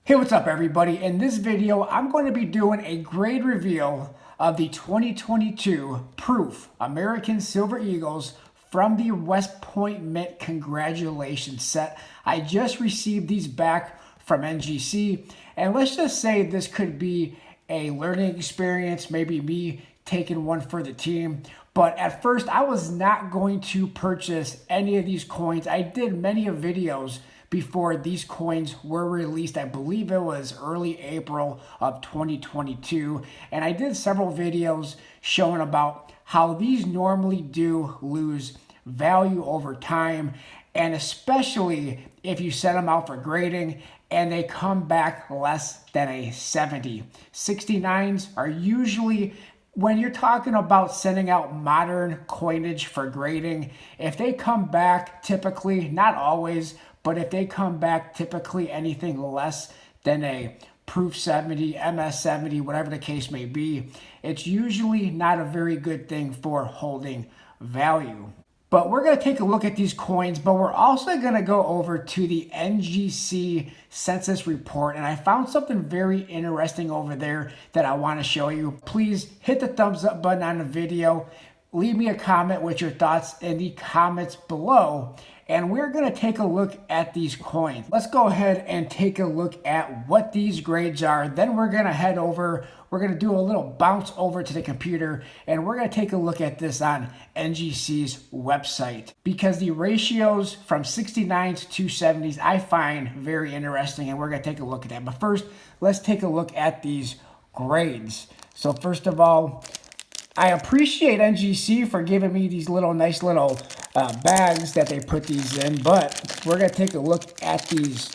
Hey, what's up everybody? In this video, I'm going to be doing a grade reveal of the 2022 Proof American Silver Eagles from the West Point Mint Congratulations set. I just received these back from NGC, and let's just say this could be a learning experience, maybe me taking one for the team. But at first, I was not going to purchase any of these coins. I did many of videos before these coins were released. I believe it was early April of 2022. And I did several videos showing about how these normally do lose value over time. And especially if you set them out for grading and they come back less than a 70. 69s are usually, when you're talking about sending out modern coinage for grading, if they come back typically, not always, but if they come back typically anything less than a Proof 70, MS 70, whatever the case may be, it's usually not a very good thing for holding value. But we're going to take a look at these coins, but we're also going to go over to the NGC census report. And I found something very interesting over there that I want to show you. Please hit the thumbs up button on the video. Leave me a comment with your thoughts in the comments below. And we're going to take a look at these coins. Let's go ahead and take a look at what these grades are. Then we're going to head over. We're going to do a little bounce over to the computer, and we're going to take a look at this on NGC's website, because the ratios from 69s to 70s I find very interesting, and we're going to take a look at that. But first, let's take a look at these grades. So first of all, I appreciate NGC for giving me these nice little bags that they put these in, but we're going to take a look at these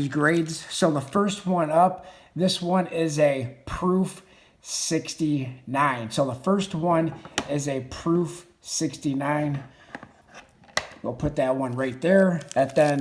grades. So the first one up, this one is a Proof 69. So the first one is a Proof 69. We'll put that one right there. And then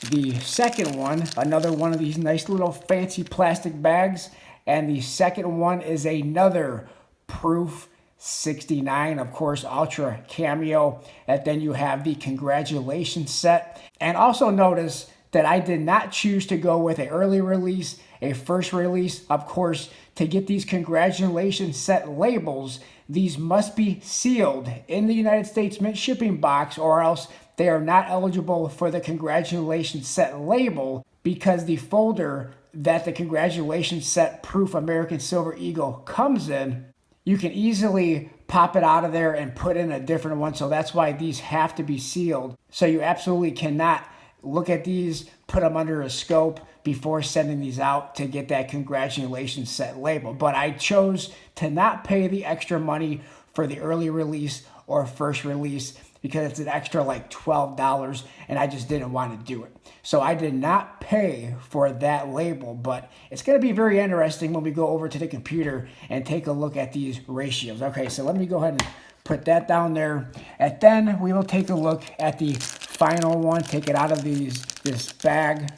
the second one, another one of these nice little fancy plastic bags. And the second one is another Proof 69, of course, Ultra Cameo. And then you have the Congratulations set. And also notice that I did not choose to go with an early release, a first release. Of course, to get these Congratulations set labels, these must be sealed in the United States Mint shipping box, or else they are not eligible for the Congratulations set label, because the folder that the Congratulations set Proof American Silver Eagle comes in, you can easily pop it out of there and put in a different one. So that's why these have to be sealed. So you absolutely cannot look at these, put them under a scope before sending these out to get that Congratulations set label. But I chose to not pay the extra money for the early release or first release, because it's an extra like $12, and I just didn't want to do it. So I did not pay for that label, but it's going to be very interesting when we go over to the computer and take a look at these ratios. Okay, so let me go ahead and put that down there. And then we will take a look at the final one, take it out of this bag.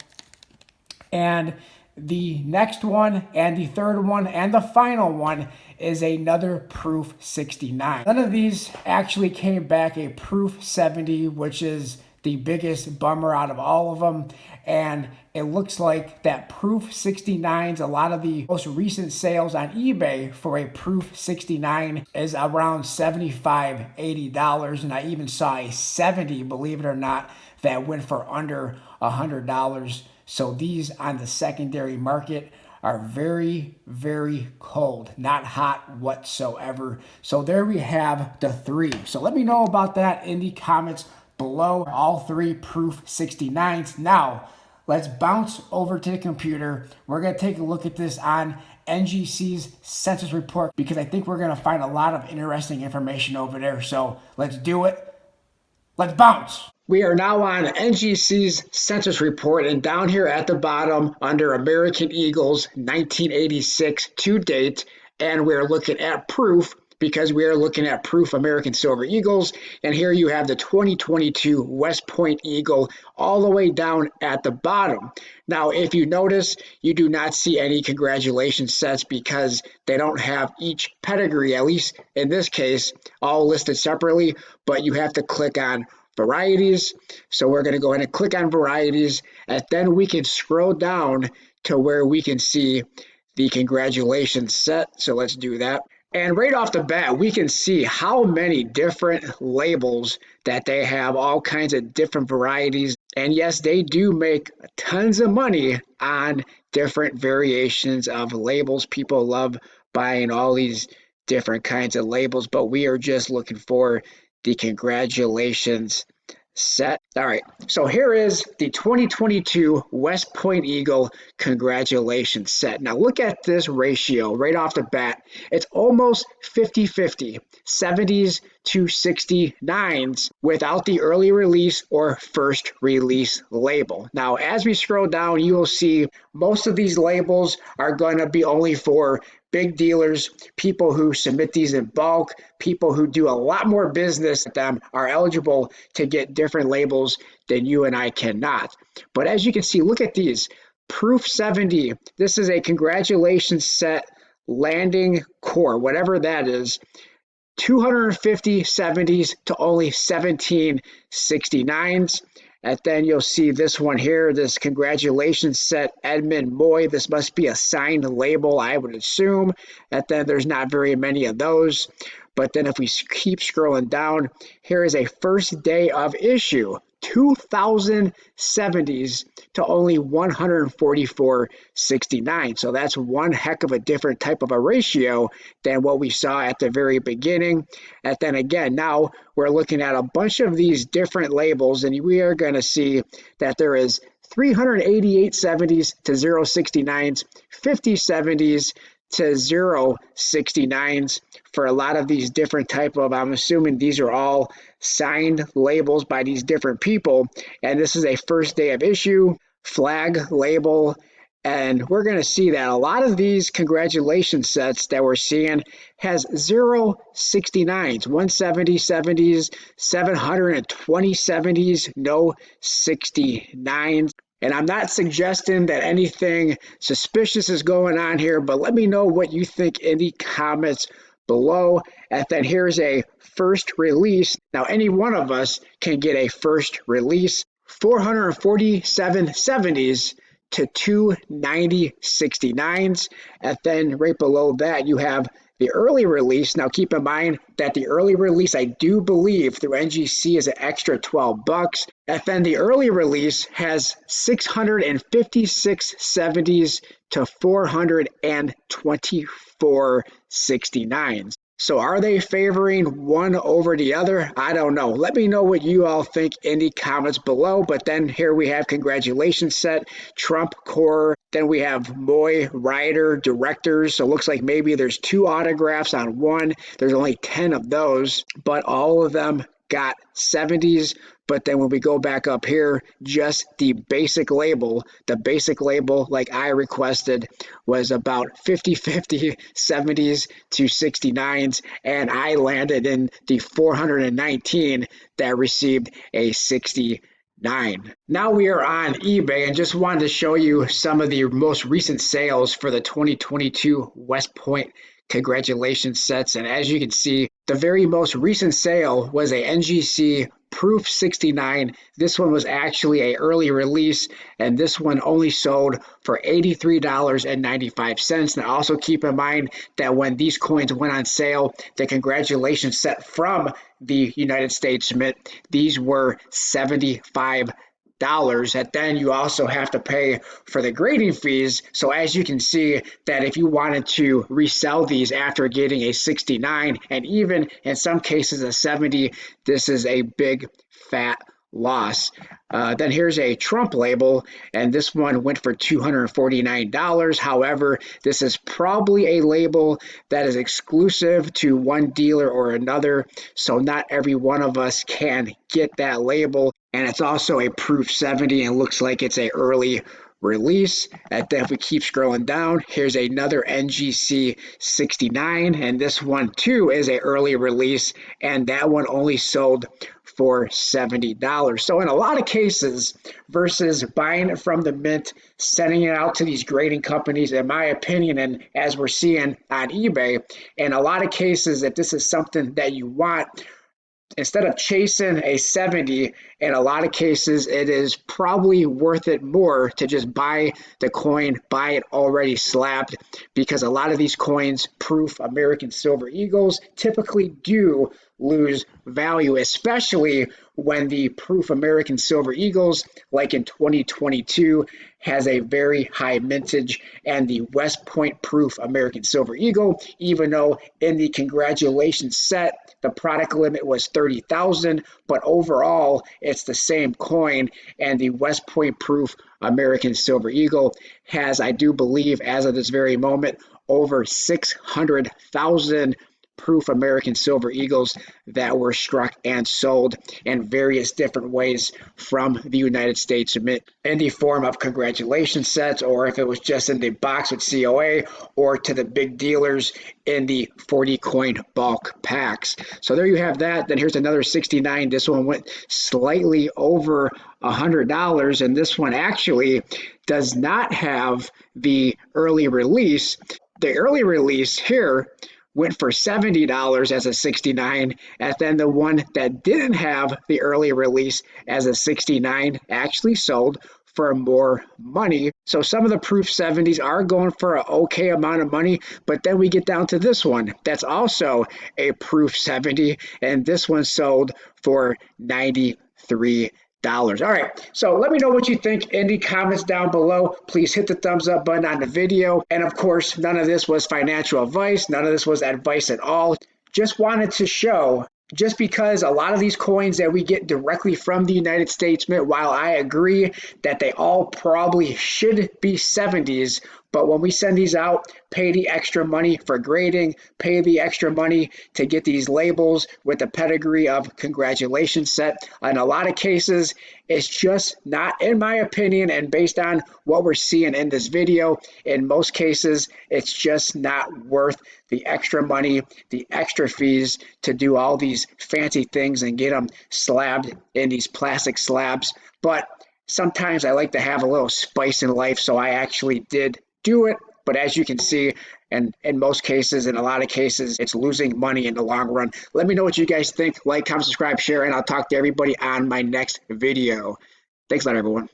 And the next one and the third one and the final one is another Proof 69. None of these actually came back a Proof 70, which is the biggest bummer out of all of them. And it looks like that Proof 69s, a lot of the most recent sales on eBay for a Proof 69 is around $75, $80. And I even saw a 70, believe it or not, that went for under $100. So these on the secondary market are very, very cold, not hot whatsoever. So there we have the three. So let me know about that in the comments below. All three Proof 69s. Now, let's bounce over to the computer. We're going to take a look at this on NGC's census report, because I think we're going to find a lot of interesting information over there. So let's do it. Let's bounce. We are now on NGC's census report, and down here at the bottom under American Eagles 1986 to date, and we're looking at Proof, because we are looking at Proof American Silver Eagles. And here you have the 2022 West Point Eagle all the way down at the bottom. Now, if you notice, you do not see any Congratulations sets, because they don't have each pedigree, at least in this case, all listed separately, but you have to click on varieties. So we're going to go ahead and click on varieties, and then we can scroll down to where we can see the congratulations set. So let's do that. And right off the bat, we can see how many different labels that they have, all kinds of different varieties. And yes, they do make tons of money on different variations of labels. People love buying all these different kinds of labels, but we are just looking for the congratulations set. All right, so here is the 2022 West Point Eagle congratulations set. Now look at this ratio right off the bat. It's almost 50-50, 70s to 69s without the early release or first release label. Now as we scroll down, you will see most of these labels are going to be only for big dealers, people who submit these in bulk, people who do a lot more business with them are eligible to get different labels than you and I cannot. But as you can see, look at these. Proof 70, this is a congratulations set landing core, whatever that is. 250 70s to only 17 69s. And then you'll see this one here, this congratulations set Edmund Moy. This must be a signed label, I would assume. And then there's not very many of those. But then if we keep scrolling down, here is a first day of issue. 2070s to only 144.69. So that's one heck of a different type of a ratio than what we saw at the very beginning. And then again, now we're looking at a bunch of these different labels, and we are going to see that there is 388 70s to 069s, 50 70s to 069s for a lot of these different type of, I'm assuming these are all signed labels by these different people. And this is a first day of issue flag label. And we're going to see that a lot of these congratulations sets that we're seeing has 069s, 170 70s, 720 70s, no 69s. And I'm not suggesting that anything suspicious is going on here, but let me know what you think in the comments below. And then here's a first release. Now, any one of us can get a first release. 447 70s to 290 69s. And then right below that, you have the early release. Now keep in mind that the early release, I do believe through NGC, is an extra $12. And then the early release has 656 70s to 424 69s. So are they favoring one over the other? I don't know. Let me know what you all think in the comments below. But then here we have congratulations set, Trump core. Then we have Moy, writer, directors. So it looks like maybe there's 2 autographs on one. There's only 10 of those, but all of them got 70s. But then when we go back up here, just the basic label like I requested was about 50-50, 70s to 69s, and I landed in the 419 that received a 69. Now we are on eBay and just wanted to show you some of the most recent sales for the 2022 West Point congratulations sets. And as you can see, the very most recent sale was a NGC Proof 69. This one was actually an early release, and this one only sold for $83.95. Now also keep in mind that when these coins went on sale, the congratulations set from the United States Mint, these were $75. And then you also have to pay for the grading fees. So as you can see that if you wanted to resell these after getting a 69 and even in some cases a 70, this is a big fat loss. Then here's a Trump label, and this one went for $249. However, this is probably a label that is exclusive to one dealer or another, so not every one of us can get that label. And it's also a Proof 70 and looks like it's a early release. And then if we keep scrolling down, here's another NGC 69, and this one too is a early release, and that one only sold for $70. So in a lot of cases, versus buying it from the mint, sending it out to these grading companies, in my opinion, and as we're seeing on eBay, in a lot of cases, if this is something that you want, instead of chasing a 70, in a lot of cases, it is probably worth it more to just buy the coin, buy it already slabbed, because a lot of these coins, proof American Silver Eagles, typically do lose value, especially when the proof American Silver Eagles, like in 2022, has a very high mintage, and the West Point proof American Silver Eagle, even though in the congratulations set the product limit was 30,000, but overall it's the same coin, and the West Point proof American Silver Eagle has, I do believe, as of this very moment, over 600,000 proof American Silver Eagles that were struck and sold in various different ways from the United States Mint in the form of congratulation sets, or if it was just in the box with COA, or to the big dealers in the 40 coin bulk packs. So there you have that. Then here's another 69. This one went slightly over $100, and this one actually does not have the early release. The early release here went for $70 as a 69, and then the one that didn't have the early release as a 69 actually sold for more money. So some of the proof 70s are going for an okay amount of money, but then we get down to this one that's also a proof 70, and this one sold for $93. All right, so let me know what you think in the comments down below. Please hit the thumbs up button on the video. And of course, none of this was financial advice. None of this was advice at all. Just wanted to show, just because a lot of these coins that we get directly from the United States Mint, while I agree that they all probably should be 70s, but when we send these out, pay the extra money for grading, pay the extra money to get these labels with the pedigree of congratulations set. In a lot of cases, it's just not, in my opinion, and based on what we're seeing in this video, in most cases, it's just not worth the extra money, the extra fees to do all these fancy things and get them slabbed in these plastic slabs. But sometimes I like to have a little spice in life, so I actually did do it. But as you can see, and in most cases, in a lot of cases, it's losing money in the long run. Let me know what you guys think. Like, comment, subscribe, share, and I'll talk to everybody on my next video. Thanks a lot, everyone.